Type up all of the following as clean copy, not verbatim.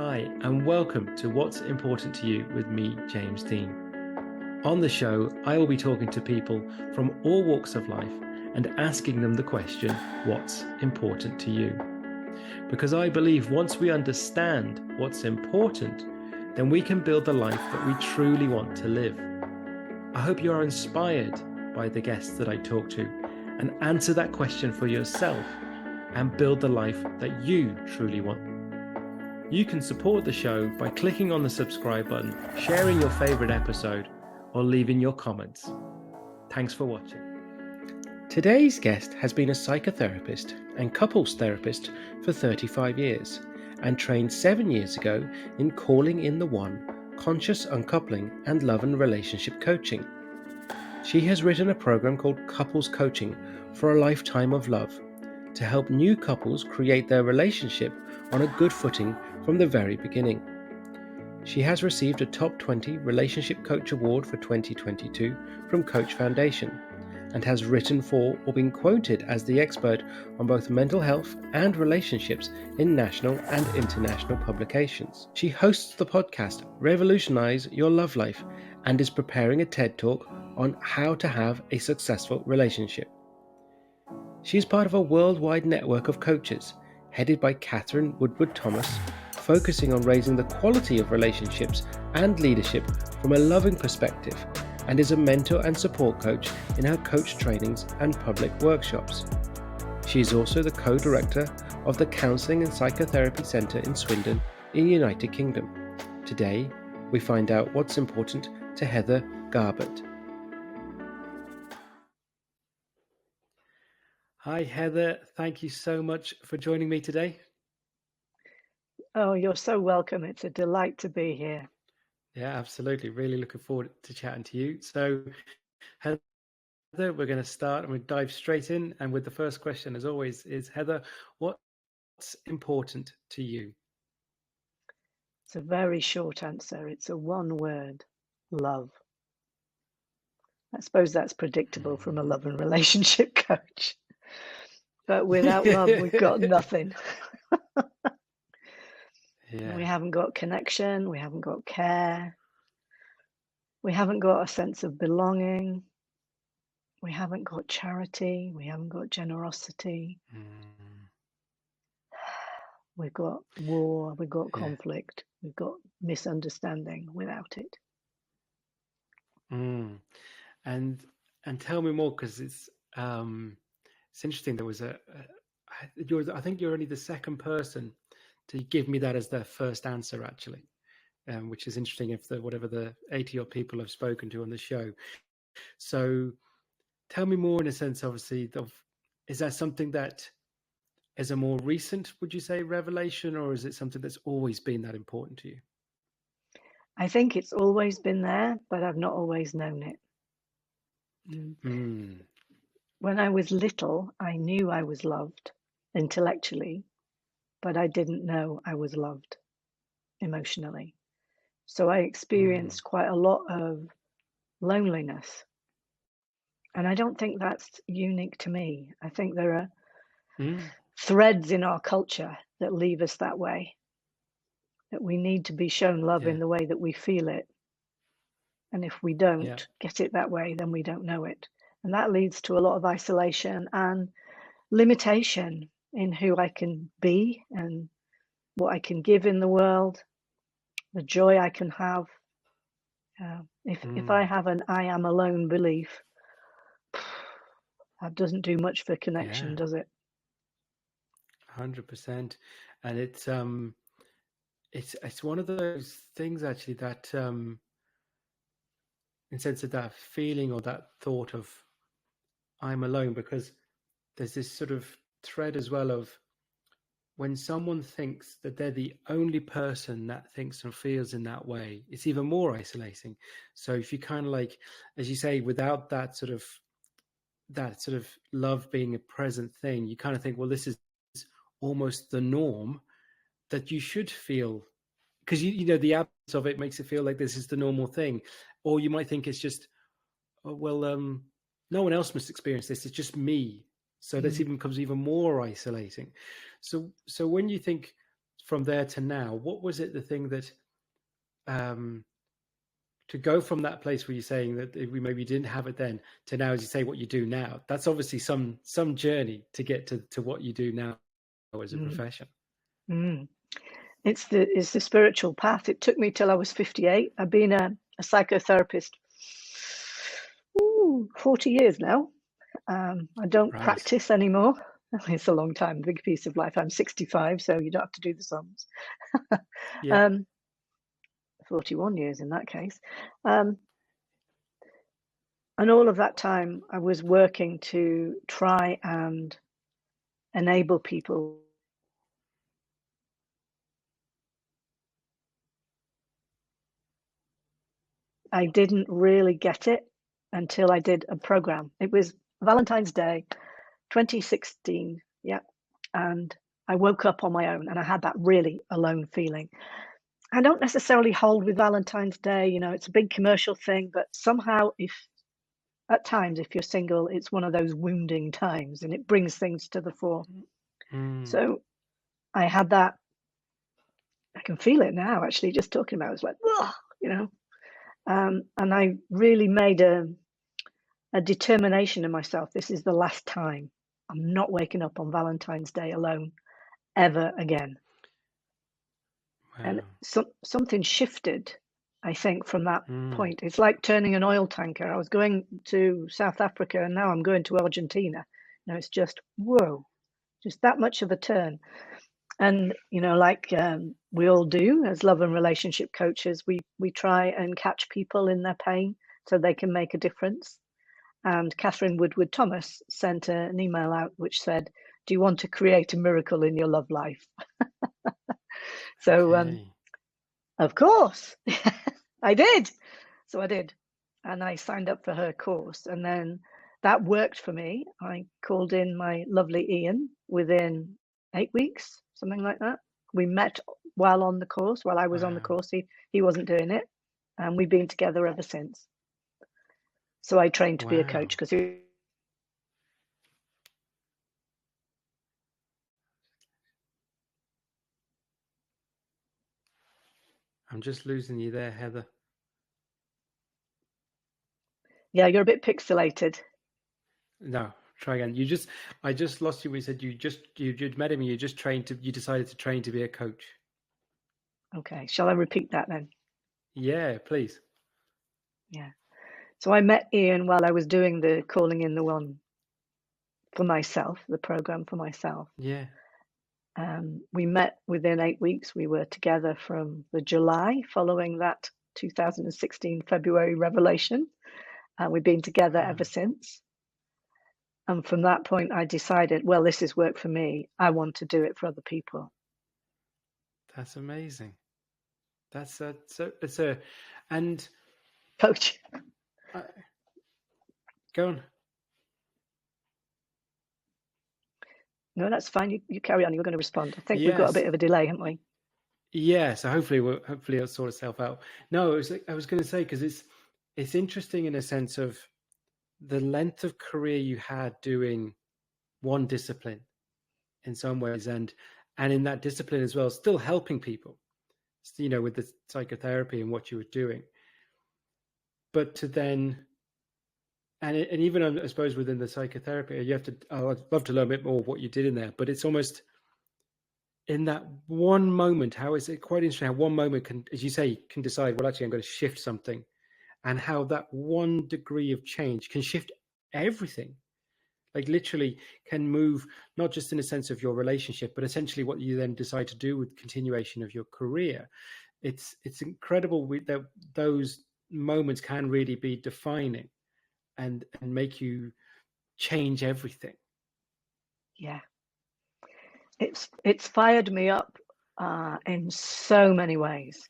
Hi, and welcome to What's Important to You with me, James Dean. On the show, I will be talking to people from all walks of life and asking them the question, what's important to you? Because I believe once we understand what's important, then we can build the life that we truly want to live. I hope you are inspired by the guests that I talk to and answer that question for yourself and build the life that you truly want. You can support the show by clicking on the subscribe button, sharing your favorite episode, or leaving your comments. Thanks for watching. Today's guest has been a psychotherapist and couples therapist for 35 years and trained 7 years ago in Calling in the One, Conscious Uncoupling and Love and Relationship Coaching. She has written a program called Couples Coaching for a Lifetime of Love to help new couples create their relationship on a good footing from the very beginning. She has received a Top 20 Relationship Coach Award for 2022 from Coach Foundation and has written for or been quoted as the expert on both mental health and relationships in national and international publications. She hosts the podcast Revolutionize Your Love Life and is preparing a TED Talk on how to have a successful relationship. She is part of a worldwide network of coaches headed by Katherine Woodward Thomas, focusing on raising the quality of relationships and leadership from a loving perspective, and is a mentor and support coach in her coach trainings and public workshops. She is also the co-director of the Counselling and Psychotherapy Centre in Swindon in the United Kingdom. Today, we find out what's important to Heather Garbutt. Hi, Heather. Thank you so much for joining me today. Oh, you're so welcome. It's a delight to be here. Yeah, absolutely. Really looking forward to chatting to you. So, Heather, we're going to start and we dive straight in. And with the first question, as always, is Heather, what's important to you? It's a very short answer. It's a one word: love. I suppose that's predictable from a love and relationship coach. But without love, we've got nothing. Yeah. We haven't got connection. We haven't got care. We haven't got a sense of belonging. We haven't got charity. We haven't got generosity. We've got war. We've got conflict. We've got misunderstanding without it. And tell me more, because it's interesting. There was I think you're only the second person to give me that as their first answer, actually, which is interesting. If whatever the 80 odd people I've spoken to on the show. So tell me more in a sense, obviously, is that something that is a more recent, would you say, revelation, or is it something that's always been that important to you? I think it's always been there, but I've not always known it. When I was little, I knew I was loved intellectually, but I didn't know I was loved emotionally. So I experienced quite a lot of loneliness. And I don't think that's unique to me. I think there are threads in our culture that leave us that way, that we need to be shown love in the way that we feel it. And if we don't get it that way, then we don't know it. And that leads to a lot of isolation and limitation in who I can be and what I can give in the world, the joy I can have. If I have an I am alone belief, that doesn't do much for connection, does it? 100%. And it's one of those things, actually, that in sense of that feeling or that thought of I'm alone, because there's this sort of thread as well of when someone thinks that they're the only person that thinks and feels in that way, it's even more isolating. So if you kind of, like, as you say, without that sort of love being a present thing, you kind of think, well, this is almost the norm that you should feel, because you know the absence of it makes it feel like this is the normal thing. Or you might think it's just, oh, well, no one else must experience this, it's just me. So this even becomes even more isolating. So when you think, from there to now, what was it, the thing that, to go from that place where you're saying that we maybe didn't have it then to now, as you say, what you do now, that's obviously some journey to get to what you do now as a profession. It's the spiritual path. It took me till I was 58. I've been a psychotherapist 40 years now. I don't practice anymore. It's a long time, big piece of life. I'm 65, so you don't have to do the sums. 41 years in that case. And all of that time, I was working to try and enable people I didn't really get it until I did a program. It was Valentine's Day, 2016, and I woke up on my own and I had that really alone feeling. I don't necessarily hold with Valentine's Day, you know, it's a big commercial thing, but somehow at times, if you're single, it's one of those wounding times and it brings things to the fore. So I had that, I can feel it now, actually, just talking about it. It's like, you know, and I really made a determination in myself. This is the last time. I'm not waking up on Valentine's Day alone ever again. Wow. And something shifted, I think, from that point. It's like turning an oil tanker. I was going to South Africa and now I'm going to Argentina. You know, it's just, whoa, just that much of a turn. And, you know, like we all do as love and relationship coaches, we try and catch people in their pain so they can make a difference. And Katherine Woodward Thomas sent an email out which said, do you want to create a miracle in your love life? So, of course, I did. So I did. And I signed up for her course. And then that worked for me. I called in my lovely Ian within 8 weeks, something like that. We met while on the course, while I was on the course. He wasn't doing it. And we've been together ever since. So I trained to be a coach because I'm just losing you there, Heather. Yeah, you're a bit pixelated. No, try again. I just lost you when you said you'd met him and you decided to train to be a coach. Okay, shall I repeat that then? Yeah, please. Yeah. So I met Ian while I was doing the Calling in the One for myself, the program for myself. Yeah. We met within 8 weeks. We were together from the July following that 2016 February revelation. We've been together ever since. And from that point, I decided, well, this is work for me. I want to do it for other people. That's amazing. And coach. Go on. No, that's fine. You carry on. You're going to respond. I think we've got a bit of a delay, haven't we? Yeah. So hopefully it'll sort itself out. No, I was going to say, because it's interesting in a sense of the length of career you had doing one discipline in some ways, and in that discipline as well, still helping people, you know, with the psychotherapy and what you were doing. But to then, and even I suppose within the psychotherapy, you have to, I'd love to learn a bit more of what you did in there, but it's almost in that one moment, how is it quite interesting how one moment can, as you say, can decide, well, actually, I'm going to shift something, and how that one degree of change can shift everything. Like literally can move, not just in a sense of your relationship, but essentially what you then decide to do with continuation of your career. It's incredible that those moments can really be defining and make you change everything. Yeah. It's fired me up in so many ways.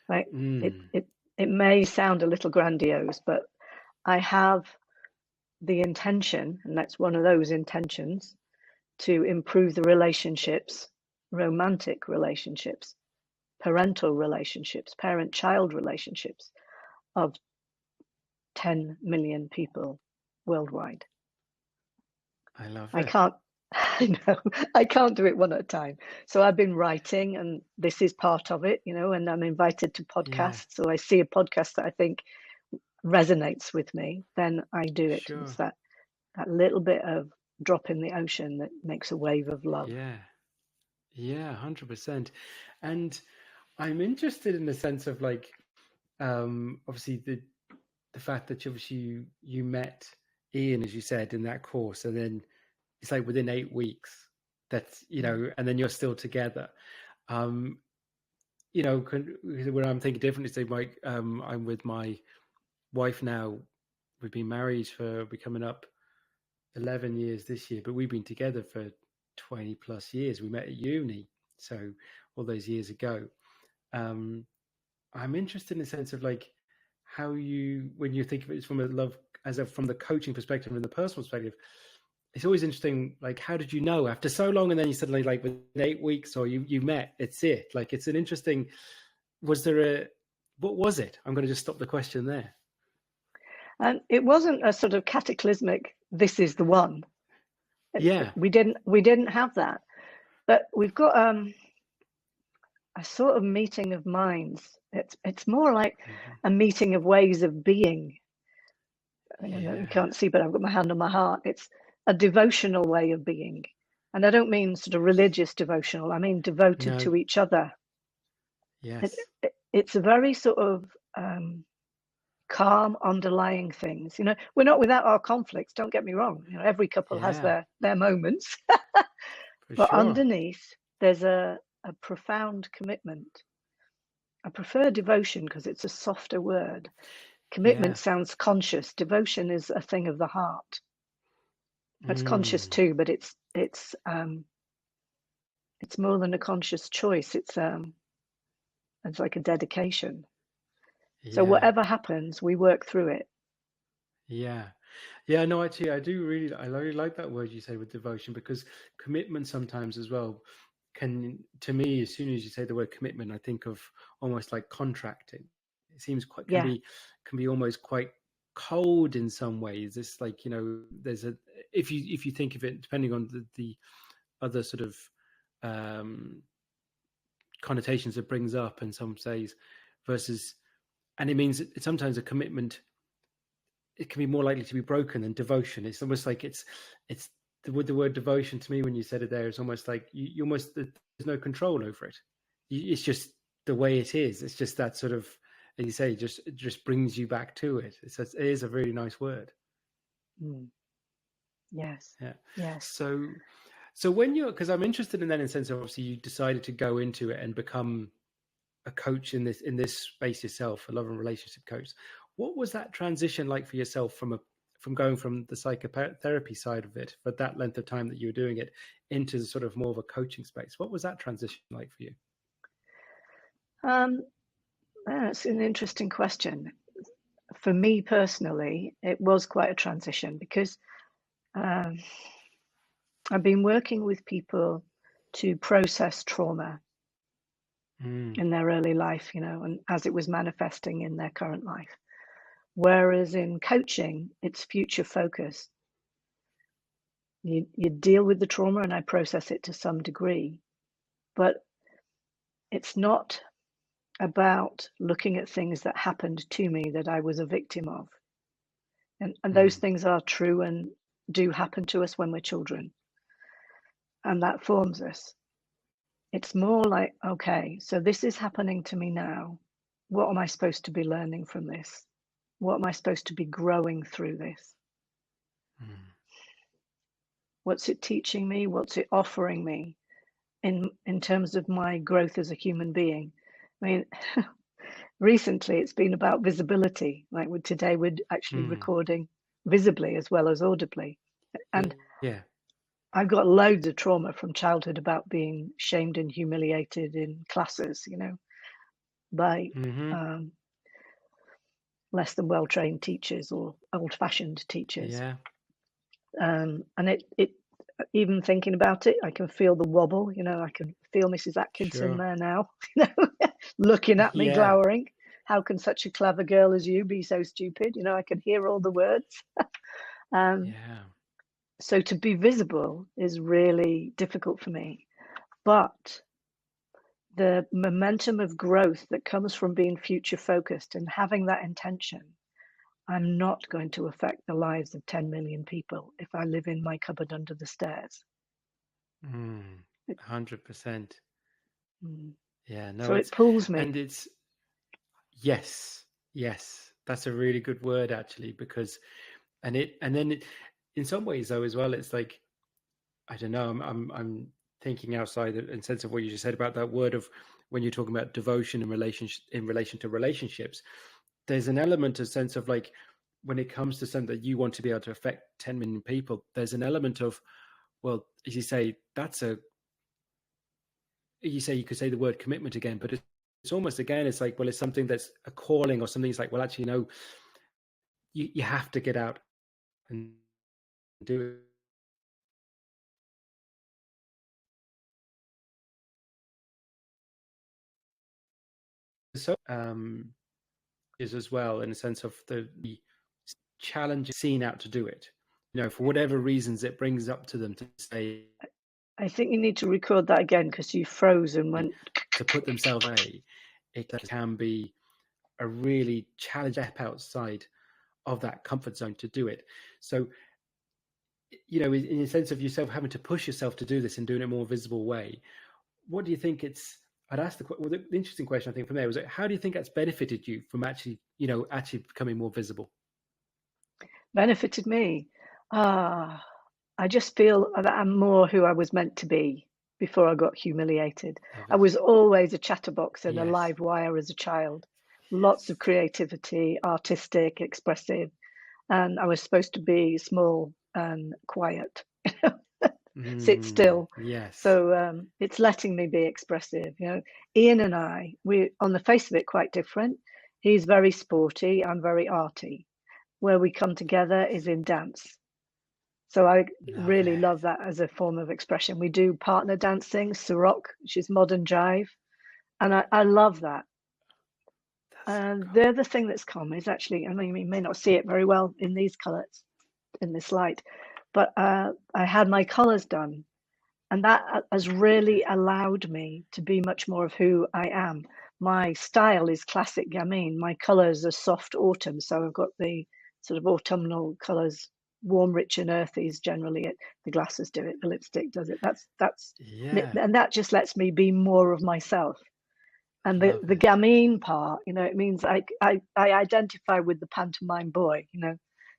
Right? It may sound a little grandiose, but I have the intention, and that's one of those intentions, to improve the relationships, romantic relationships, parental relationships, parent-child relationships of 10 million people worldwide. I love it. I know, I can't do it one at a time. So I've been writing, and this is part of it, and I'm invited to Yeah, podcasts. So I see a podcast that I think resonates with me, then I do it. It's sure. that little bit of drop in the ocean that makes a wave of love. Yeah, yeah, 100%. And I'm interested in the sense of like, obviously the fact that you met Ian, as you said, in that course, and then it's like within 8 weeks that's, and then you're still together. Where I'm thinking differently, say, Mike, I'm with my wife now. We've been married we're coming up 11 years this year, but we've been together for 20 plus years. We met at uni, so all those years ago. I'm interested in the sense of like how when you think of it from a love, from the coaching perspective and the personal perspective, it's always interesting, like, how did you know after so long, and then you suddenly, like, within 8 weeks, or you met, it's it. Like, it's an interesting, what was it? I'm going to just stop the question there. And it wasn't a sort of cataclysmic, this is the one. Yeah. We didn't have that. But we've got a sort of meeting of minds. It's more like a meeting of ways of being. You can't see, but I've got my hand on my heart. It's a devotional way of being. And I don't mean sort of religious devotional. I mean devoted to each other. Yes. It's a very sort of calm underlying things. We're not without our conflicts, don't get me wrong. Every couple has their moments. But sure. Underneath, there's a profound commitment. I prefer devotion because it's a softer word. Commitment sounds conscious. Devotion is a thing of the heart. It's conscious too, but it's more than a conscious choice. It's like a dedication. So whatever happens, we work through it. Yeah. No, actually, I really like that word you say with devotion, because commitment sometimes as well to me, as soon as you say the word commitment, I think of almost like contracting. It seems can be almost quite cold in some ways. It's like, there's if you think of it, depending on the other sort of connotations it brings up, and some says versus, and it means sometimes a commitment, it can be more likely to be broken than devotion. It's almost like it's the word devotion to me, when you said it there, it's almost like you almost, there's no control over it. It's just the way it is. It's just that sort of, as you say, it just brings you back to it. It is a really nice word. Yes. Yeah. Yes. So when because I'm interested in that, in the sense of, obviously you decided to go into it and become a coach in this space yourself, a love and relationship coach. What was that transition like for yourself from going from the psychotherapy side of it for that length of time that you were doing it into sort of more of a coaching space? What was that transition like for you? That's an interesting question. For me personally, it was quite a transition, because I've been working with people to process trauma in their early life, and as it was manifesting in their current life. Whereas in coaching, it's future focused. You deal with the trauma, and I process it to some degree, but it's not about looking at things that happened to me that I was a victim of. And those things are true and do happen to us when we're children. And that forms us. It's more like, okay, so this is happening to me now. What am I supposed to be learning from this? What am I supposed to be growing through this? What's it teaching me? What's it offering me in terms of my growth as a human being? I mean, recently it's been about visibility. Like today, we're actually recording visibly as well as audibly. And I've got loads of trauma from childhood about being shamed and humiliated in classes, by less than well-trained teachers or old-fashioned teachers. And it even thinking about it, I can feel the wobble. I can feel Mrs. Atkinson there now, looking at me, glowering. How can such a clever girl as you be so stupid? I can hear all the words. So to be visible is really difficult for me, but the momentum of growth that comes from being future focused and having that intention, I'm not going to affect the lives of 10 million people if I live in my cupboard under the stairs. 100%. Mm. Yeah, no, So it pulls me. and it's, yes, that's a really good word actually, because, and then in some ways though as well, it's like, I don't know, I'm thinking outside in sense of what you just said about that word of when you're talking about devotion in relation to relationships, there's an element of sense of like, when it comes to something that you want to be able to affect 10 million people, there's an element of, well, as you say, you could say the word commitment again, but it's almost, again, it's like, well, it's something that's a calling or something. It's like, well, actually, no, you have to get out and do it. So is as well, in a sense of the challenge seen out to do it, for whatever reasons it brings up to them to say, I think you need to record that again because you froze and went to put themselves away. It can be a really challenge step outside of that comfort zone to do it. So, in a sense of yourself having to push yourself to do this and doing it in a more visible way, what do you think I'd ask the interesting question, I think, from there was, how do you think that's benefited you from actually becoming more visible? Benefited me. I just feel that I'm more who I was meant to be before I got humiliated. I was always a chatterbox and a live wire as a child. Lots of creativity, artistic, expressive, and I was supposed to be small and quiet. Sit still. Yes. So it's letting me be expressive. Ian and I, we're on the face of it quite different. He's very sporty, I'm very arty. Where we come together is in dance. So I really love that as a form of expression. We do partner dancing, 𝗲𝗏, which is modern jive. And I love that. And so cool. The other thing that's come is actually, I mean, you may not see it very well in these colors, in this light, but I had my colors done. And that has really allowed me to be much more of who I am. My style is classic 𝗵𝗵𝗁. My colors are soft autumn. So I've got the sort of autumnal colors, warm, rich, and earthy is generally it. The glasses do it, the lipstick does it. That's and that just lets me be more of myself. And the 𝗵𝗵𝗁 part, it means I identify with the pantomime boy,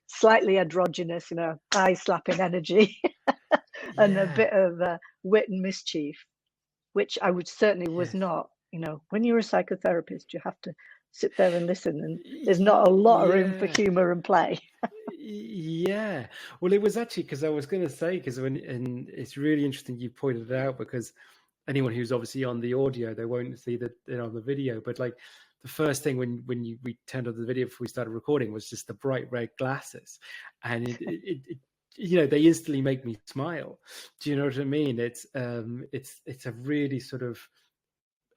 slightly androgynous, eye slapping energy. And a bit of wit and mischief, which I would certainly was not. When you're a psychotherapist, you have to sit there and listen, and there's not a lot of room for humor and play. Yeah. Well, it was actually, because I was going to say, and it's really interesting you pointed it out, because anyone who's obviously on the audio, they won't see that on the video, but like the first thing when we turned on the video before we started recording was just the bright red glasses, and it they instantly make me smile. Do you know what I mean? It's a really sort of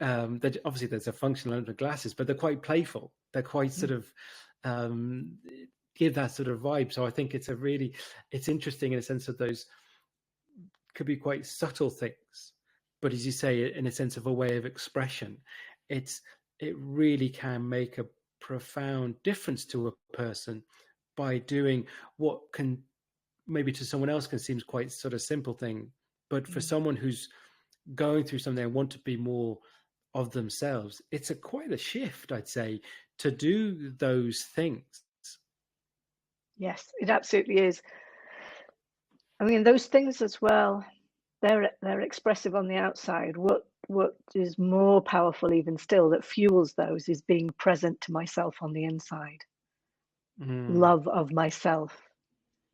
obviously there's a functional element of glasses, but they're quite playful. They're quite sort of give that sort of vibe. So I think it's interesting in a sense that those could be quite subtle things, but as you say, in a sense of a way of expression, it really can make a profound difference to a person by doing what can maybe to someone else can seem quite sort of simple thing, but for someone who's going through something and want to be more of themselves, it's quite a shift, I'd say, to do those things. Yes, it absolutely is. I mean, those things as well, they're expressive on the outside. What is more powerful even still that fuels those is being present to myself on the inside. Love of myself.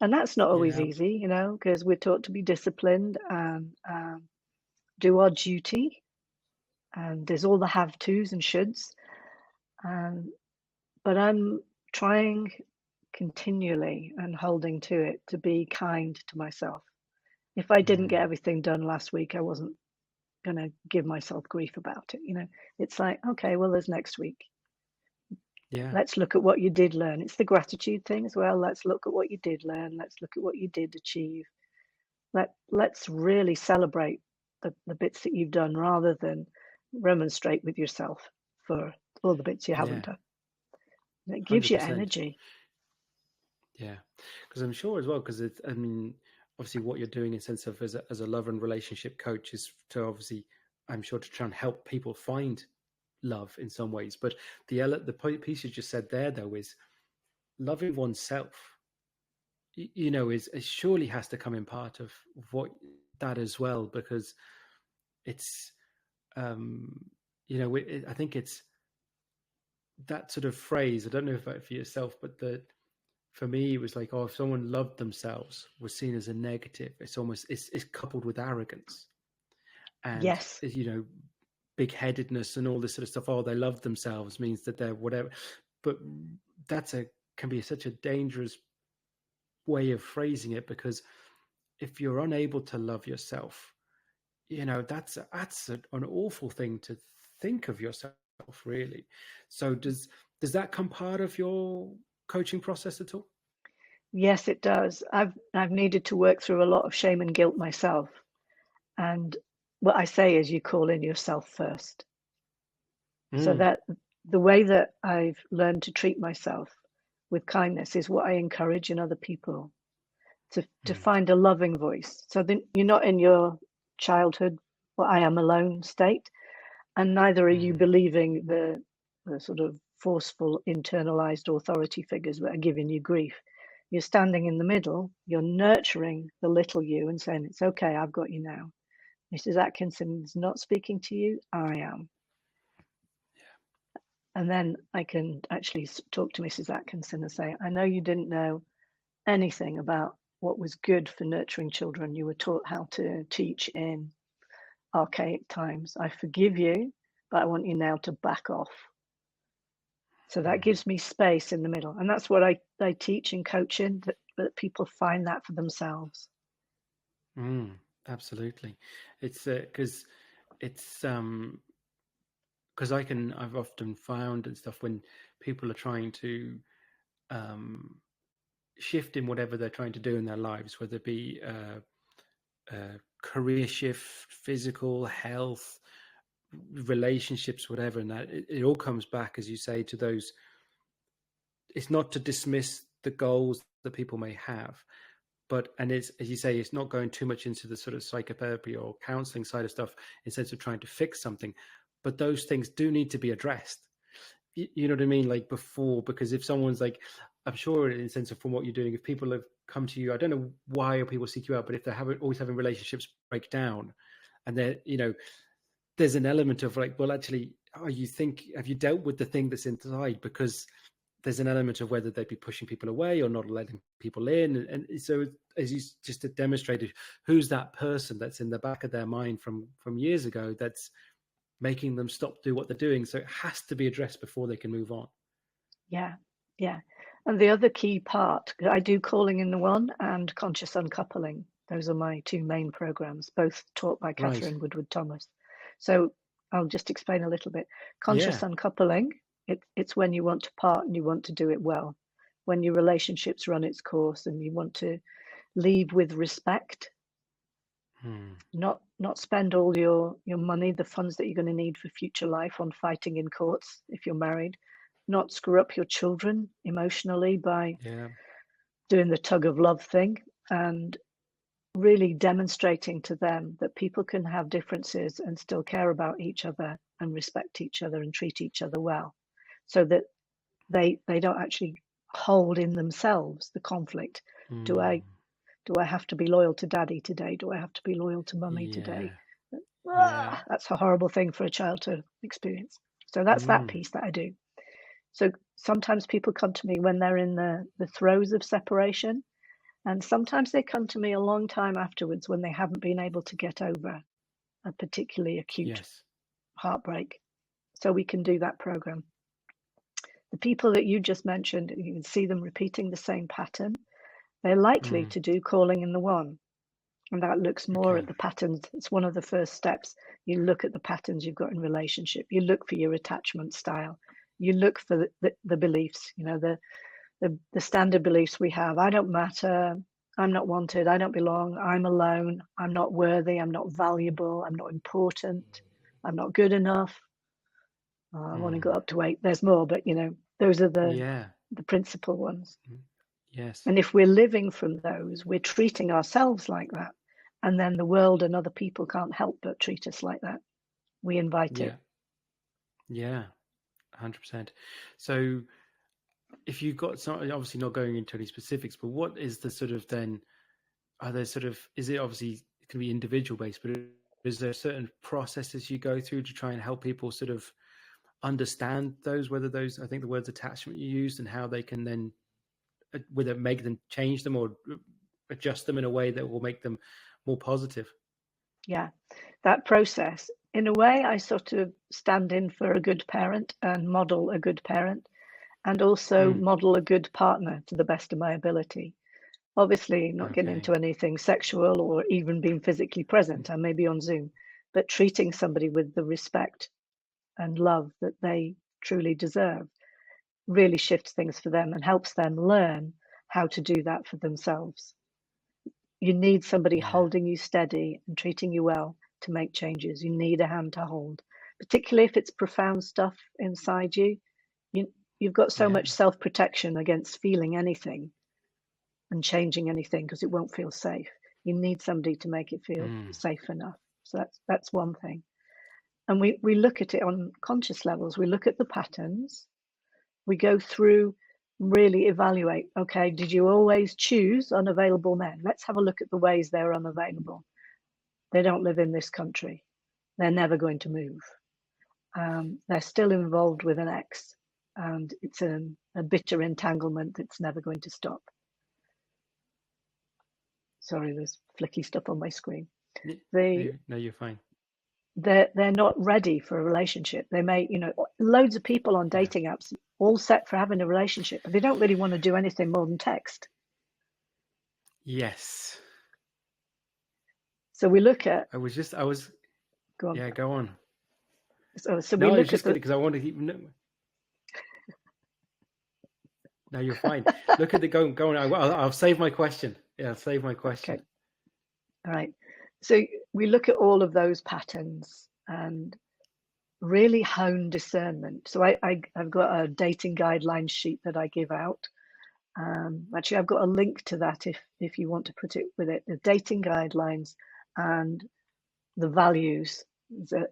And that's not always easy, because we're taught to be disciplined and do our duty. And there's all the have-tos and shoulds. But I'm trying continually and holding to it to be kind to myself. If I didn't get everything done last week, I wasn't going to give myself grief about it. It's like, okay, well, there's next week. Yeah. Let's look at what you did learn. It's the gratitude thing as well. Let's look at what you did learn. Let's look at what you did achieve. let's really celebrate the bits that you've done rather than remonstrate with yourself for all the bits you haven't done. And it gives you 100%. energy. Yeah, because I'm sure as well, because it's, I mean, obviously what you're doing in sense of as a love and relationship coach is to obviously, I'm sure, to try and help people find love in some ways. But the piece you just said there, though, is loving oneself, you know, is surely has to come in part of what that as well, because it's, you know, I think it's that sort of phrase. I don't know if for yourself, but for me, it was like, oh, if someone loved themselves was seen as a negative. It's almost, it's coupled with arrogance and, Yes. you know, big-headedness and all this sort of stuff. Oh, they love themselves means that they're whatever. But can be such a dangerous way of phrasing it, because if you're unable to love yourself, you know, that's an awful thing to think of yourself, really. So does that come part of your coaching process at all? Yes, it does. I've needed to work through a lot of shame and guilt myself. And what I say is you call in yourself first. So that the way that I've learned to treat myself with kindness is what I encourage in other people, to find a loving voice. So then you're not in your childhood, well, I am alone state, and neither are you believing the sort of forceful internalized authority figures that are giving you grief. You're standing in the middle, you're nurturing the little you and saying, it's okay, I've got you now. Mrs. Atkinson's not speaking to you, I am. And then I can actually talk to Mrs. Atkinson and say, I know you didn't know anything about what was good for nurturing children. You were taught how to teach in archaic times. I forgive you, but I want you now to back off. So that gives me space in the middle. And that's what I teach in coaching, that people find that for themselves. Absolutely. It's because because I've often found and stuff when people are trying to shift in whatever they're trying to do in their lives, whether it be career shift, physical health, relationships, whatever, and that it all comes back, as you say, to those. It's not to dismiss the goals that people may have, and it's, as you say, it's not going too much into the sort of psychotherapy or counselling side of stuff in sense of trying to fix something, but those things do need to be addressed. You know what I mean? Like before, because if someone's like, I'm sure in the sense of from what you're doing, if people have come to you, I don't know why people seek you out, but if they're always having relationships break down, and they're, you know, there's an element of like, well, actually, have you dealt with the thing that's inside? Because there's an element of whether they'd be pushing people away or not letting people in. And so as you just demonstrated, who's that person that's in the back of their mind from years ago that's making them stop do what they're doing? So it has to be addressed before they can move on. Yeah. And the other key part, I do Calling in the One and Conscious Uncoupling. Those are my two main programs, both taught by Katherine Woodward Thomas. So I'll just explain a little bit. Conscious uncoupling, it's when you want to part and you want to do it well. When your relationships run its course and you want to leave with respect, not spend all your money, the funds that you're going to need for future life on fighting in courts if you're married, not screw up your children emotionally by doing the tug of love thing, and really demonstrating to them that people can have differences and still care about each other and respect each other and treat each other well, so that they don't actually hold in themselves the conflict. Do I have to be loyal to daddy today? Do I have to be loyal to mummy today? That's a horrible thing for a child to experience. So that's that piece that I do. So sometimes people come to me when they're in the throes of separation, and sometimes they come to me a long time afterwards when they haven't been able to get over a particularly acute heartbreak. So we can do that program. The people that you just mentioned, you can see them repeating the same pattern. They're likely to do Calling in the One. And that looks more at the patterns. It's one of the first steps. You look at the patterns you've got in relationship. You look for your attachment style. You look for the beliefs, you know, the standard beliefs we have. I don't matter. I'm not wanted, I don't belong, I'm alone, I'm not worthy, I'm not valuable, I'm not important, I'm not good enough. I want to go up to 8. There's more, but those are the Yeah. principal ones. Yes. And if we're living from those, we're treating ourselves like that. And then the world and other people can't help but treat us like that. We invite it. Yeah. 100%. So if you've got some, obviously not going into any specifics, but what is the sort of then, are there sort of, is it obviously it can be individual based, but is there certain processes you go through to try and help people sort of understand those, whether those, I think the words attachment you used, and how they can then whether make them change them or adjust them in a way that will make them more positive? Yeah, that process. In a way, I sort of stand in for a good parent and model a good parent, and also model a good partner to the best of my ability. Obviously, not getting into anything sexual or even being physically present. I may be on Zoom, but treating somebody with the respect and love that they truly deserve really shifts things for them and helps them learn how to do that for themselves. You need somebody holding you steady and treating you well to make changes. You need a hand to hold, particularly if it's profound stuff inside you. You've got so much self-protection against feeling anything and changing anything because it won't feel safe. You need somebody to make it feel safe enough. So that's one thing. And we look at it on conscious levels. We look at the patterns. We go through, really evaluate, okay, did you always choose unavailable men? Let's have a look at the ways they're unavailable. They don't live in this country. They're never going to move. They're still involved with an ex, and it's a bitter entanglement that's never going to stop. Sorry, there's flicky stuff on my screen. No, you're fine. They're not ready for a relationship. They may, loads of people on dating apps all set for having a relationship, but they don't really want to do anything more than text. Yes. So we look at. Go on. Yeah, go on. So no, we I look was just at because I want to keep. No, you're fine. Look at the go on. I'll save my question. Yeah, I'll save my question. Okay. All right. So we look at all of those patterns and really hone discernment. So I've got a dating guidelines sheet that I give out. Actually, I've got a link to that if you want to put it with it. The dating guidelines and the values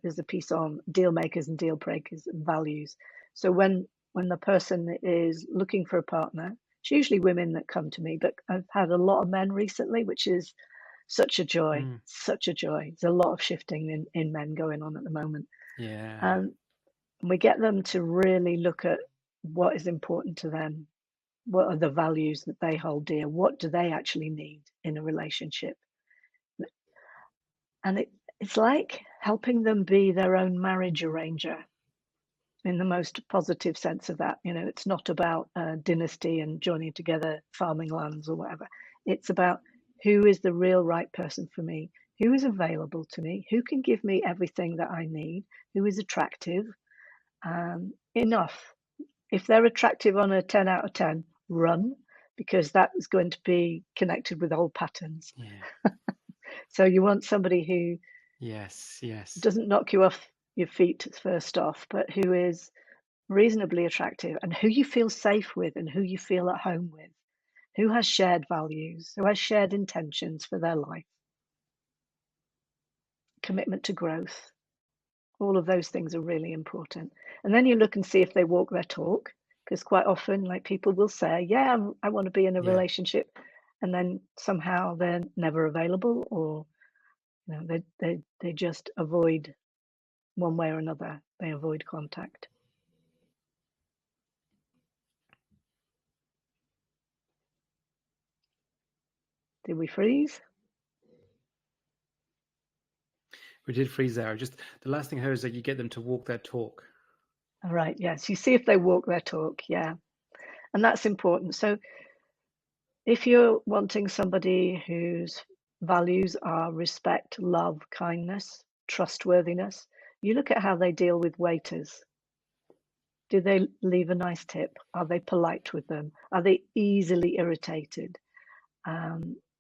is a piece on deal makers and deal breakers and values. So when the person is looking for a partner, it's usually women that come to me, but I've had a lot of men recently, which is such a joy, such a joy. There's a lot of shifting in men going on at the moment. Yeah. And we get them to really look at what is important to them. What are the values that they hold dear? What do they actually need in a relationship? And it's like helping them be their own marriage arranger in the most positive sense of that. It's not about dynasty and joining together farming lands or whatever. It's about who is the real right person for me, who is available to me, who can give me everything that I need, who is attractive enough. If they're attractive on a 10 out of 10, run, because that is going to be connected with old patterns. Yeah. So you want somebody who doesn't knock you off your feet first off, but who is reasonably attractive and who you feel safe with and who you feel at home with, who has shared values, who has shared intentions for their life, commitment to growth. All of those things are really important. And then you look and see if they walk their talk, because quite often, like, people will say, yeah, I want to be in a relationship, and then somehow they're never available, or they just avoid, one way or another, they avoid contact. Did we freeze? We did freeze there. The last thing I heard is that you get them to walk their talk. All right. Yes. You see if they walk their talk. Yeah. And that's important. So if you're wanting somebody whose values are respect, love, kindness, trustworthiness, you look at how they deal with waiters. Do they leave a nice tip? Are they polite with them? Are they easily irritated?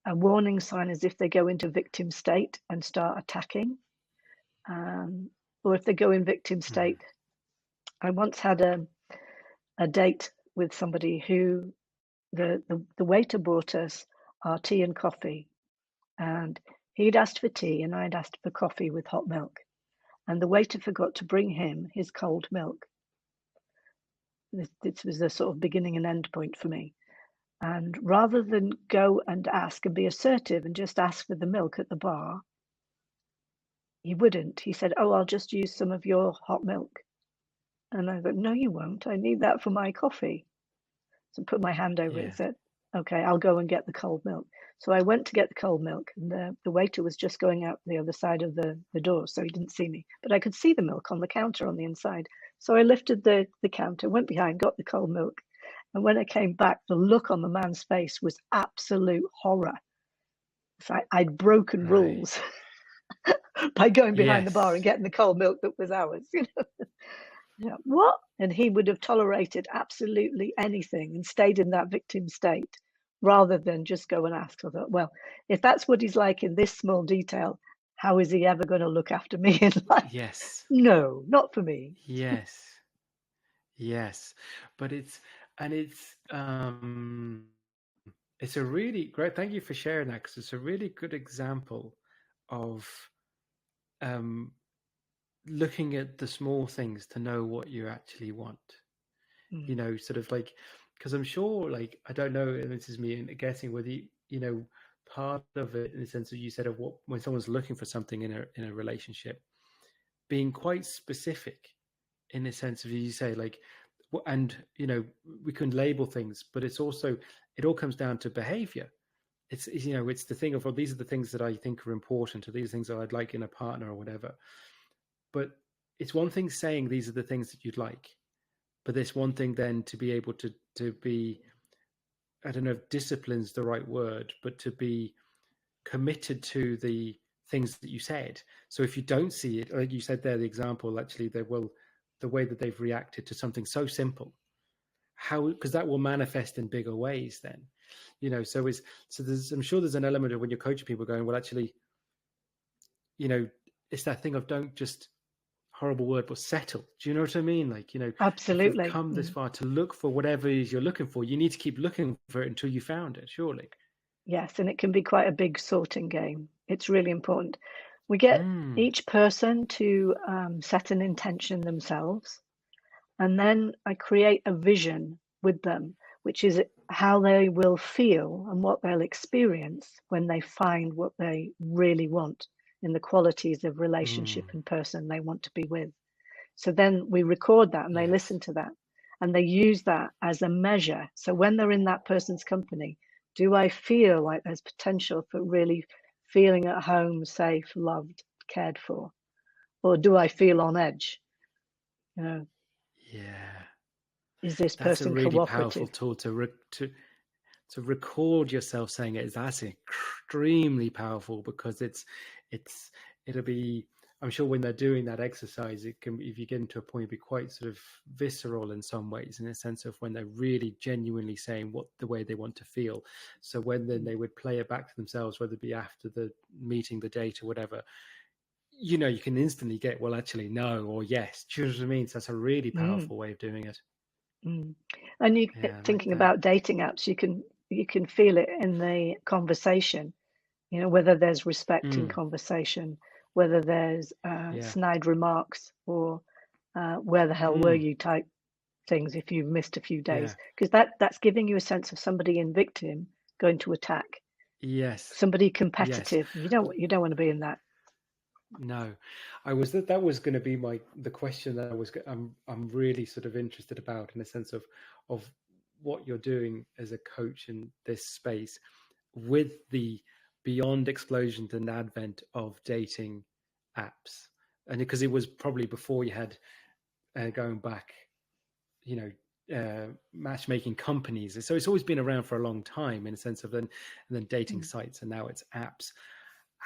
a warning sign is if they go into victim state and start attacking, or if they go in victim state. I once had a date with somebody who the waiter brought us our tea and coffee, and he'd asked for tea and I'd asked for coffee with hot milk, and the waiter forgot to bring him his cold milk. This was the sort of beginning and end point for me. And rather than go and ask and be assertive and just ask for the milk at the bar, he wouldn't. He said, "Oh, I'll just use some of your hot milk." And I thought, "No, you won't. I need that for my coffee." So I put my hand over it and said, "Okay, I'll go and get the cold milk." So I went to get the cold milk, and the waiter was just going out the other side of the door, so he didn't see me. But I could see the milk on the counter on the inside. So I lifted the counter, went behind, got the cold milk. And when I came back, the look on the man's face was absolute horror. It's like I'd broken rules by going behind the bar and getting the cold milk that was ours. You know? Yeah, what? And he would have tolerated absolutely anything and stayed in that victim state rather than just go and ask. I thought, well, if that's what he's like in this small detail, how is he ever going to look after me in life? Yes. No, not for me. Yes. Yes. But it's a really great, thank you for sharing that, because it's a really good example of looking at the small things to know what you actually want. You know, sort of like, because I'm sure, like, I don't know, and this is me guessing whether you know, part of it in the sense that you said of what, when someone's looking for something in a relationship, being quite specific in the sense of, you say, like, and you know, we can label things, but it's also, it all comes down to behavior. It's you know, it's the thing of, well, these are the things that I think are important, or these things that I'd like in a partner or whatever. But it's one thing saying these are the things that you'd like, but there's one thing then to be able to be, I don't know if discipline's the right word, but to be committed to the things that you said. So if you don't see it, like you said there, the example, actually, the way that they've reacted to something so simple, how, because that will manifest in bigger ways then, you know. So there's, I'm sure there's an element of when you're coaching people going, well, actually, you know, it's that thing of don't just, horrible word, but settle. Do you know what I mean? Like, you know, absolutely. If you've come this far to look for whatever it is you're looking for, you need to keep looking for it until you found it, surely. Yes, and it can be quite a big sorting game. It's really important. We get each person to set an intention themselves, and then I create a vision with them, which is how they will feel and what they'll experience when they find what they really want in the qualities of relationship and person they want to be with. So then we record that and they listen to that and they use that as a measure. So when they're in that person's company, do I feel like there's potential for really feeling at home, safe, loved, cared for? Or do I feel on edge? You know, is this person cooperative? That's a really powerful tool to record yourself saying it. That's extremely powerful, because it'll be, I'm sure when they're doing that exercise, it can, if you get into a point, be quite sort of visceral in some ways, in a sense of when they're really genuinely saying what the way they want to feel. So when then they would play it back to themselves, whether it be after the meeting, the date or whatever, you know, you can instantly get, well, actually, no, or yes. Do you know what I mean? So that's a really powerful way of doing it. And you thinking about dating apps, you can feel it in the conversation, you know, whether there's respect in conversation, whether there's snide remarks or where the hell were you type things if you've missed a few days, because that's giving you a sense of somebody in victim going to attack. Somebody competitive. You don't want to be in that. No, that was going to be the question that I'm really sort of interested about, in the sense of what you're doing as a coach in this space with the beyond explosion and advent of dating apps. And because it was probably before you had going back, you know, matchmaking companies. So it's always been around for a long time, in a sense of then dating sites, and now it's apps.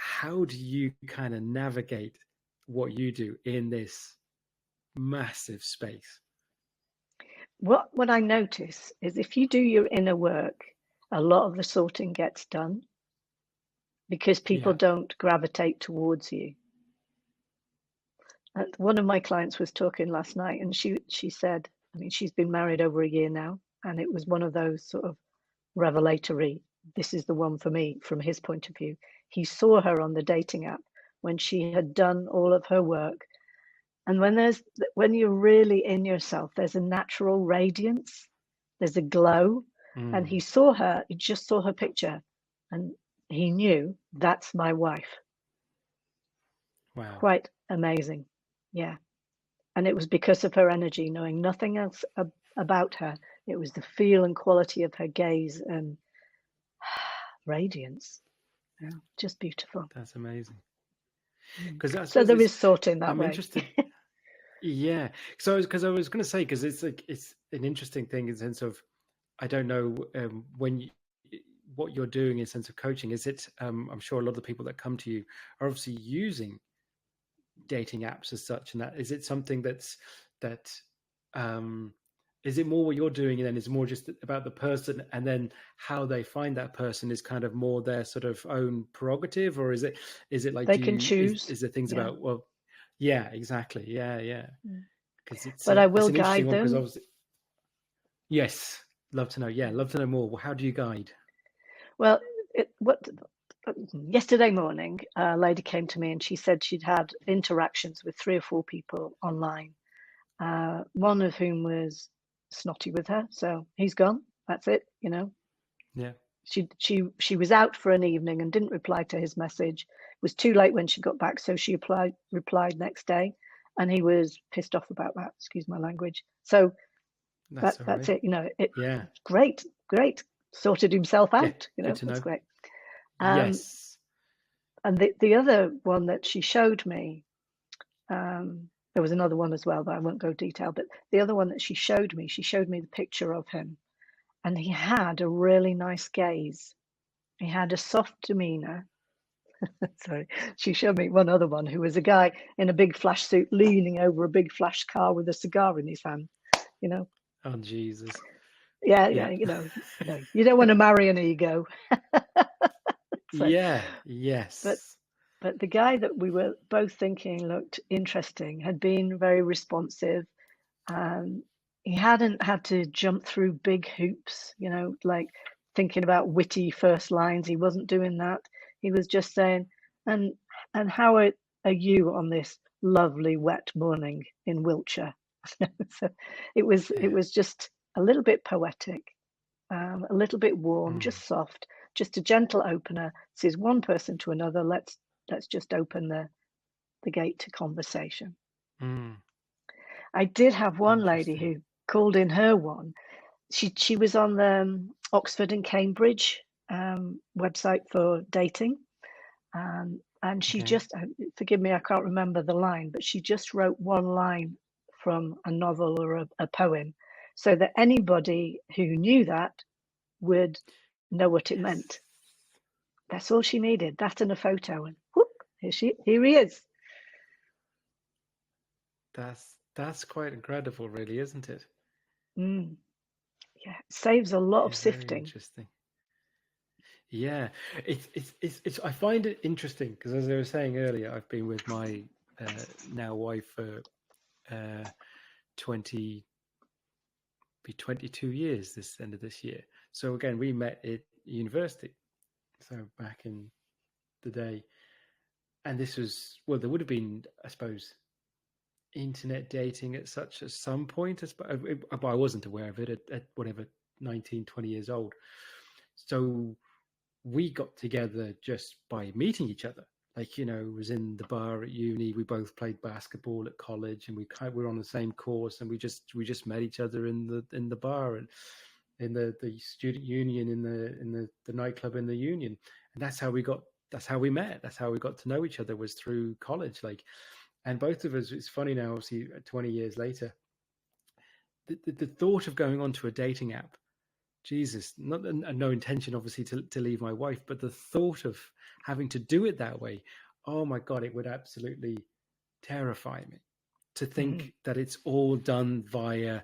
How do you kind of navigate what you do in this massive space? What I notice is if you do your inner work, a lot of the sorting gets done. because people Yeah. don't gravitate towards you. And one of my clients was talking last night, and she said, I mean, she's been married over a year now, and it was one of those sort of revelatory, this is the one for me, from his point of view. He saw her on the dating app when she had done all of her work. And when you're really in yourself, there's a natural radiance, there's a glow. And he saw her, he just saw her picture, and he knew, that's my wife. Wow. Quite amazing. Yeah. And it was because of her energy, knowing nothing else about her. It was the feel and quality of her gaze and radiance. Yeah, just beautiful. That's amazing. Because So there is sorting that I'm way. interested. Yeah. So because I was going to say, because it's an interesting thing in the sense of, I don't know what you're doing in the sense of coaching. Is it? I'm sure a lot of the people that come to you are obviously using dating apps as such, and that is it something is it more what you're doing, and then it's more just about the person, and then how they find that person is kind of more their sort of own prerogative, or is it like they can choose? Is there things about, well, yeah, exactly, yeah, because but I will it's an guide interesting one, because them. obviously, yes, love to know. Yeah, love to know more. Well, how do you guide? Well, yesterday morning, a lady came to me and she said she'd had interactions with 3 or 4 people online, one of whom was snotty with her, so he's gone. That's it, you know. Yeah. She was out for an evening and didn't reply to his message. It was too late when she got back, so she replied next day, and he was pissed off about that. Excuse my language. So that's it. You know, yeah, great, sorted himself out. Yeah, you know, good to that's know. great. Yes. And the other one that she showed me, there was another one as well, but I won't go detail. But the other one that she showed me the picture of him, and he had a really nice gaze. He had a soft demeanor. Sorry, she showed me one other one who was a guy in a big flash suit leaning over a big flash car with a cigar in his hand. You know. Oh, Jesus. Yeah. You know, you don't want to marry an ego. So, yeah. Yes. But the guy that we were both thinking looked interesting had been very responsive. He hadn't had to jump through big hoops, you know, like thinking about witty first lines. He wasn't doing that. He was just saying, and how are you on this lovely wet morning in Wiltshire? So it was just a little bit poetic, a little bit warm, just soft, just a gentle opener. Says one person to another, let's just open the gate to conversation. I did have one lady who called in her one. She was on the Oxford and Cambridge website for dating, and she just, forgive me, I can't remember the line, but she just wrote one line from a novel or a poem, so that anybody who knew that would know what it meant. That's all she needed. That and a photo, and whoop, here he is. That's quite incredible, really, isn't it? Yeah, it saves a lot of sifting. Very interesting. Yeah, it's I find it interesting because, as I was saying earlier, I've been with my now wife for 22 years this end of this year. So again, we met at university, so back in the day, and this was, well, there would have been, I suppose, internet dating at some point, but I wasn't aware of it at whatever 19, 20 years old. So we got together just by meeting each other. Like, you know, it was in the bar at uni. We both played basketball at college, and we were on the same course, and we just met each other in the bar and in the student union, in the nightclub in the union. And that's how we met. That's how we got to know each other, was through college. Like, and both of us, it's funny now, obviously 20 years later, the thought of going onto a dating app, Jesus, no intention obviously to leave my wife, but the thought of having to do it that way, oh my God, it would absolutely terrify me to think that it's all done via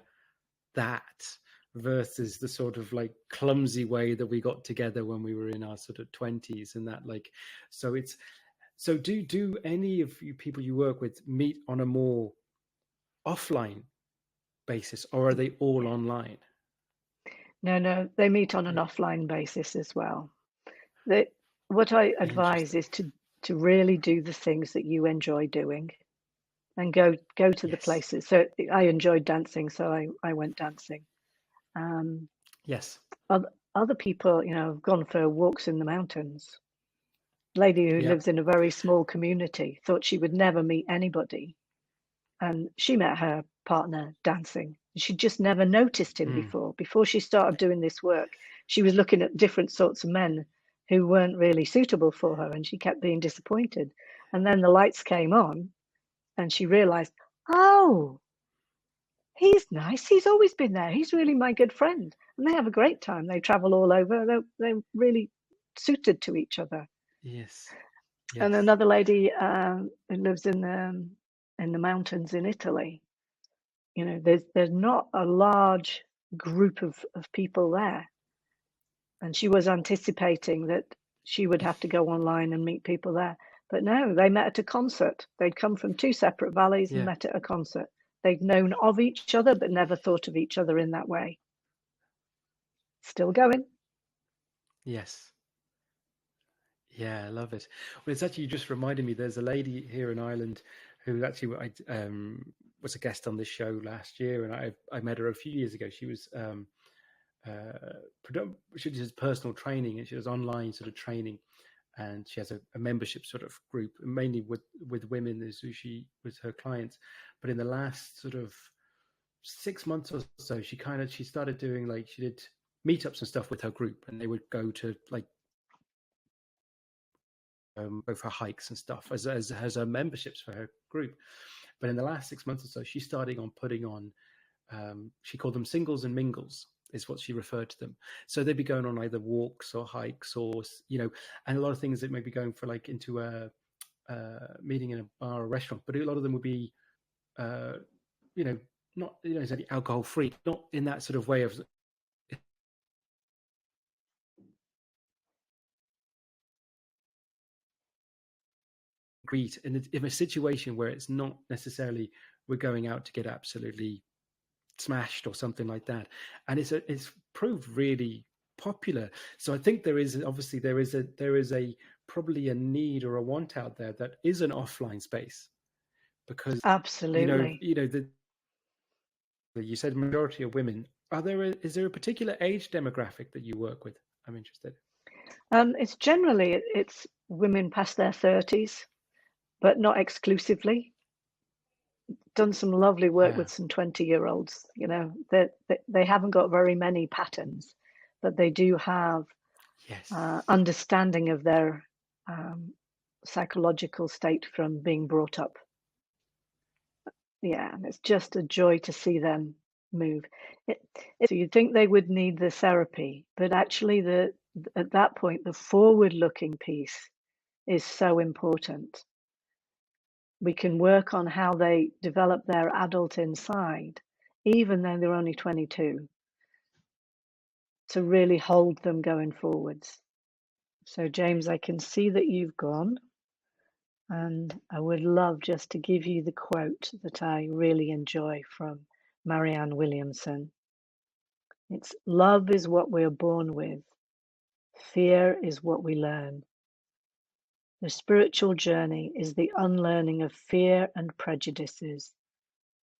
that, versus the sort of like clumsy way that we got together when we were in our sort of 20s, and that like, so it's, so do any of you people you work with meet on a more offline basis, or are they all online? No, they meet on an offline basis as well. What I advise Interesting. is to really do the things that you enjoy doing, and go to the Yes. places. So I enjoyed dancing, so I went dancing. Yes. Other people, have gone for walks in the mountains. Lady who Yeah. lives in a very small community thought she would never meet anybody, and she met her partner dancing. She'd just never noticed him Mm. before. Before she started doing this work, she was looking at different sorts of men who weren't really suitable for her, and she kept being disappointed. And then the lights came on, and she realized, oh, he's nice. He's always been there. He's really my good friend. And they have a great time. They travel all over. They're really suited to each other. Yes. And Yes. another lady who lives in the mountains in Italy. There's not a large group of people there, and she was anticipating that she would have to go online and meet people there. But no, they met at a concert. They'd come from two separate valleys and Yeah. met at a concert. They'd known of each other, but never thought of each other in that way. Still going. Yes. Yeah, I love it. Well, it's actually, you just reminded me, there's a lady here in Ireland who actually was a guest on this show last year, and I met her a few years ago. She was she does personal training, and she does online sort of training, and she has a membership sort of group, mainly with women, is who she was her clients. But in the last sort of 6 months or so, she started doing, like, she did meetups and stuff with her group, and they would go to like go for hikes and stuff as her memberships for her group. But in the last 6 months or so, she's starting on putting on, she called them singles and mingles, is what she referred to them. So they'd be going on either walks or hikes, or, and a lot of things that may be going for, like, into a meeting in a bar or restaurant, but a lot of them would be, uh, not, exactly alcohol free, not in that sort of way of greet, and in a situation where it's not necessarily we're going out to get absolutely smashed or something like that. And it's proved really popular. So I think there is a probably a need or a want out there that is an offline space, because Absolutely. you said majority of women. Is there a particular age demographic that you work with? I'm interested. It's generally it's women past their 30s, but not exclusively. Done some lovely work Yeah. with some 20-year-olds. That they haven't got very many patterns, but they do have Yes. understanding of their psychological state from being brought up. Yeah, and it's just a joy to see them move. So you'd think they would need the therapy, but actually at that point, the forward-looking piece is so important. We can work on how they develop their adult inside, even though they're only 22, to really hold them going forwards. So, James, I can see that you've gone, and I would love just to give you the quote that I really enjoy from Marianne Williamson. It's, love is what we are born with. Fear is what we learn. The spiritual journey is the unlearning of fear and prejudices,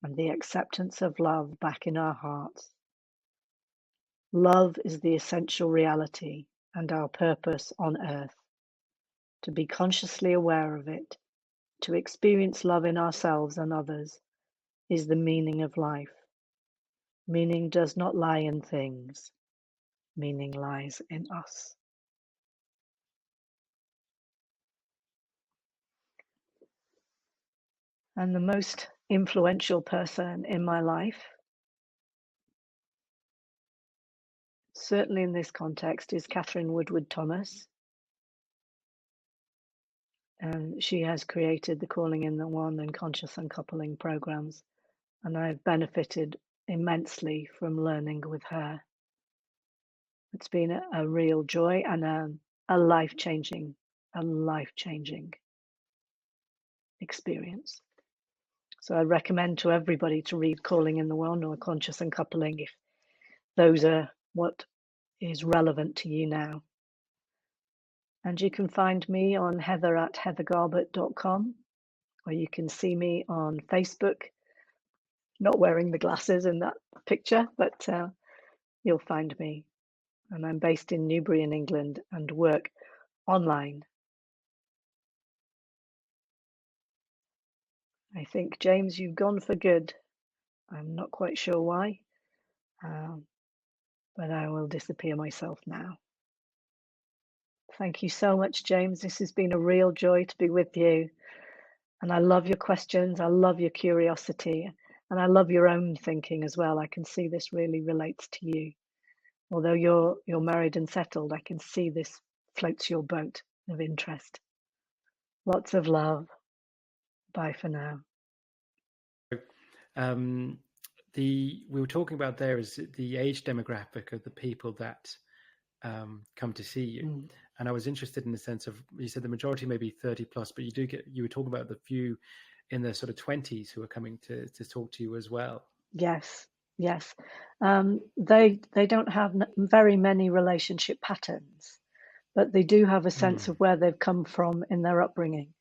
and the acceptance of love back in our hearts. Love is the essential reality and our purpose on earth. To be consciously aware of it, to experience love in ourselves and others, is the meaning of life. Meaning does not lie in things. Meaning lies in us. And the most influential person in my life, certainly in this context, is Katherine Woodward Thomas. And she has created the Calling in the One and Conscious Uncoupling programs. And I've benefited immensely from learning with her. It's been a real joy and a life-changing experience. So I recommend to everybody to read Calling in the Well-Known, Conscious and Coupling if those are what is relevant to you now. And you can find me on heather@heathergarbutt.com, or you can see me on Facebook, not wearing the glasses in that picture, but you'll find me. And I'm based in Newbury in England and work online. I think, James, you've gone for good. I'm not quite sure why, but I will disappear myself now. Thank you so much, James. This has been a real joy to be with you. And I love your questions. I love your curiosity. And I love your own thinking as well. I can see this really relates to you. Although you're married and settled, I can see this floats your boat of interest. Lots of love. Bye for now. We were talking about there is the age demographic of the people that come to see you. And I was interested in the sense of, you said the majority may be 30 plus, but you were talking about the few in the sort of 20s who are coming to talk to you as well. Yes. They don't have very many relationship patterns, but they do have a sense of where they've come from in their upbringing.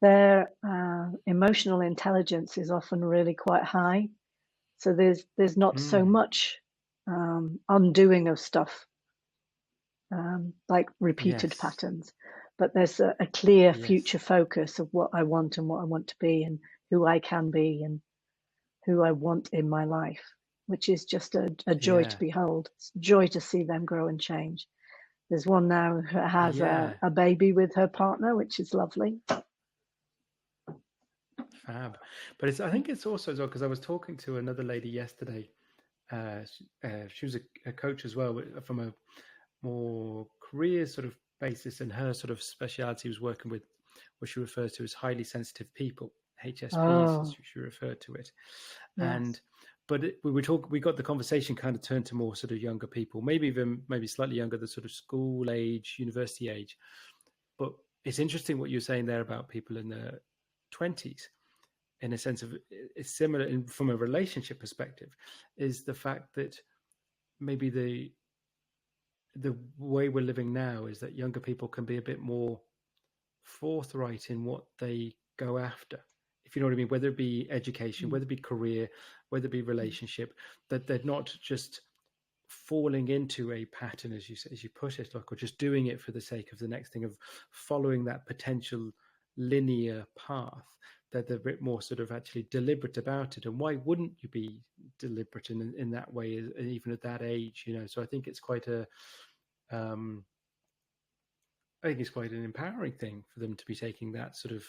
Their emotional intelligence is often really quite high. So there's not so much undoing of stuff, like repeated patterns, but there's a clear future focus of what I want and what I want to be and who I can be and who I want in my life, which is just a joy to behold. It's a joy to see them grow and change. There's one now who has a baby with her partner, which is lovely. Fab. But I think it's also as well, because I was talking to another lady yesterday. She was a coach as well, from a more career sort of basis, and her sort of speciality was working with what she refers to as highly sensitive people, HSPs, as she referred to it. Yes. But we got the conversation kind of turned to more sort of younger people, maybe slightly younger, the sort of school age, university age. But it's interesting what you're saying there about people in their 20s. In a sense of, it's similar from a relationship perspective, is the fact that maybe the way we're living now is that younger people can be a bit more forthright in what they go after, if you know what I mean, whether it be education, whether it be career, whether it be relationship, that they're not just falling into a pattern, as you put it, like, or just doing it for the sake of the next thing, of following that potential linear path, that they're a bit more sort of actually deliberate about it. And why wouldn't you be deliberate in that way, even at that age, you know? So I think it's quite an empowering thing for them to be taking that sort of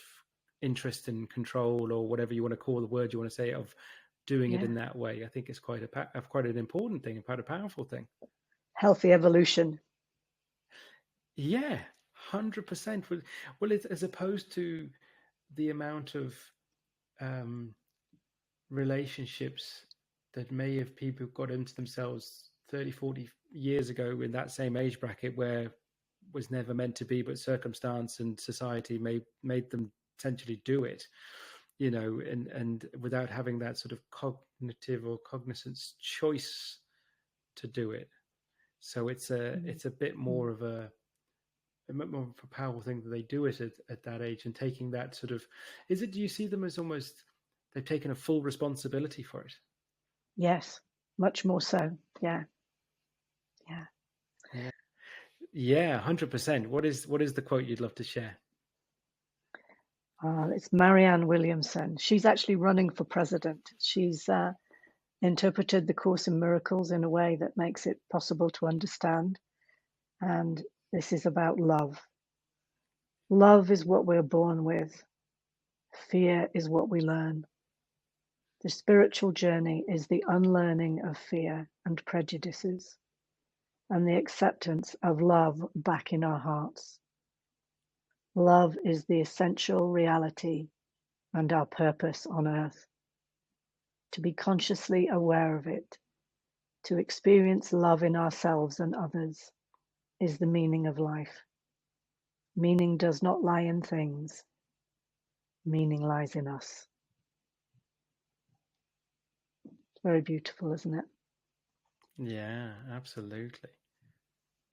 interest and control, or whatever you want to call the word you want to say, of doing it in that way. I think it's quite an important thing and quite a powerful thing. Healthy evolution. Yeah, 100%. Well, it's, as opposed to the amount of relationships that may have people got into themselves 30, 40 years ago in that same age bracket, where was never meant to be, but circumstance and society made them essentially do it, you know, and without having that sort of cognitive or cognizance choice to do it. So it's a bit more of a powerful thing that they do it at that age, and taking that sort of, do you see them as almost, they've taken a full responsibility for it? Yes, much more so. Yeah. 100%. What is the quote you'd love to share? It's Marianne Williamson. She's actually running for president. She's interpreted the Course in Miracles in a way that makes it possible to understand. And this is about love. Love is what we're born with. Fear is what we learn. The spiritual journey is the unlearning of fear and prejudices, and the acceptance of love back in our hearts. Love is the essential reality and our purpose on earth. to be consciously aware of it, to experience love in ourselves and others is the meaning of life. Meaning does not lie in things. Meaning lies in us. It's very beautiful, isn't it? Yeah, absolutely.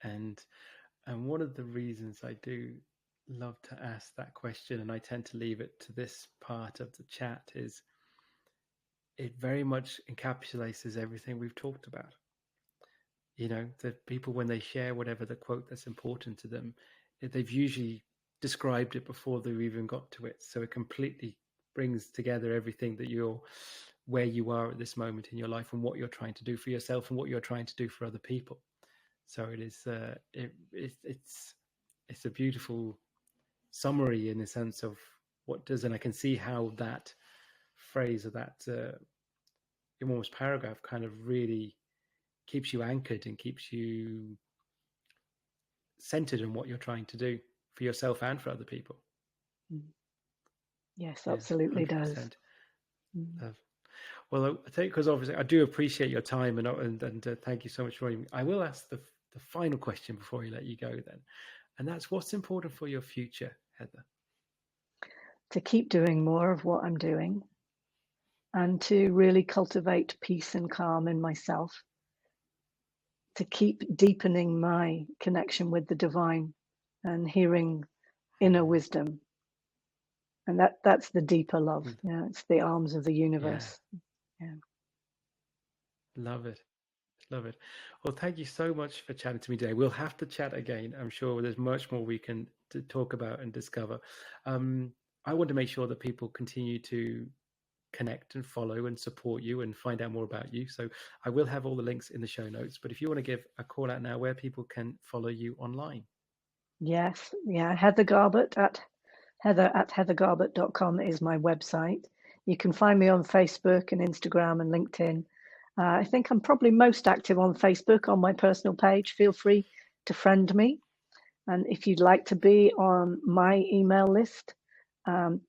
And one of the reasons I do love to ask that question, and I tend to leave it to this part of the chat, is it very much encapsulates everything we've talked about. You know, that people, when they share whatever the quote that's important to them, they've usually described it before they've even got to it. So it completely brings together everything that where you are at this moment in your life and what you're trying to do for yourself and what you're trying to do for other people. So it is, it's a beautiful summary in the sense of what does, and I can see how that phrase or that almost paragraph kind of really keeps you anchored and keeps you centered in what you're trying to do for yourself and for other people. Yes, absolutely does. Well, I think, because obviously I do appreciate your time and thank you so much for joining me. I will ask the final question before I let you go then. And that's, what's important for your future, Heather? To keep doing more of what I'm doing and to really cultivate peace and calm in myself, to keep deepening my connection with the divine and hearing inner wisdom. And that's the deeper love. Yeah, it's the arms of the universe. Yeah. Love it. Love it. Well, thank you so much for chatting to me today. We'll have to chat again. I'm sure there's much more we can talk about and discover. I want to make sure that people continue to connect and follow and support you and find out more about you. So I will have all the links in the show notes. But if you want to give a call out now where people can follow you online. Yes. Yeah. Heather Garbutt at heather@heathergarbutt.com is my website. You can find me on Facebook and Instagram and LinkedIn. I think I'm probably most active on Facebook on my personal page. Feel free to friend me. And if you'd like to be on my email list,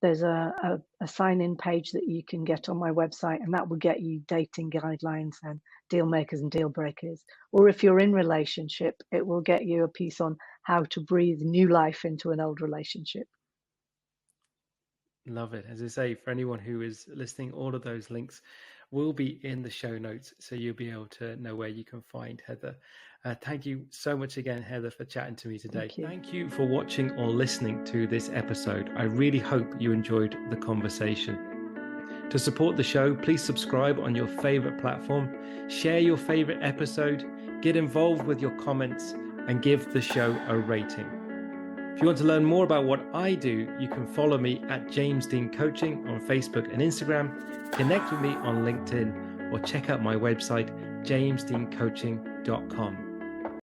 there's a sign-in page that you can get on my website, and that will get you dating guidelines and deal makers and deal breakers. Or if you're in relationship, it will get you a piece on how to breathe new life into an old relationship. Love it. As I say, for anyone who is listening, all of those links will be in the show notes, so you'll be able to know where you can find Heather. Thank you so much again, Heather, for chatting to me today. Thank you for watching or listening to this episode. I really hope you enjoyed the conversation. To support the show, please subscribe on your favorite platform, share your favorite episode, get involved with your comments, and give the show a rating. If you want to learn more about what I do, you can follow me at 𝗳𝗻𝗁 Dean Coaching on Facebook and Instagram, connect with me on LinkedIn, or check out my website, 𝗳𝗻𝗁DeanCoaching.com.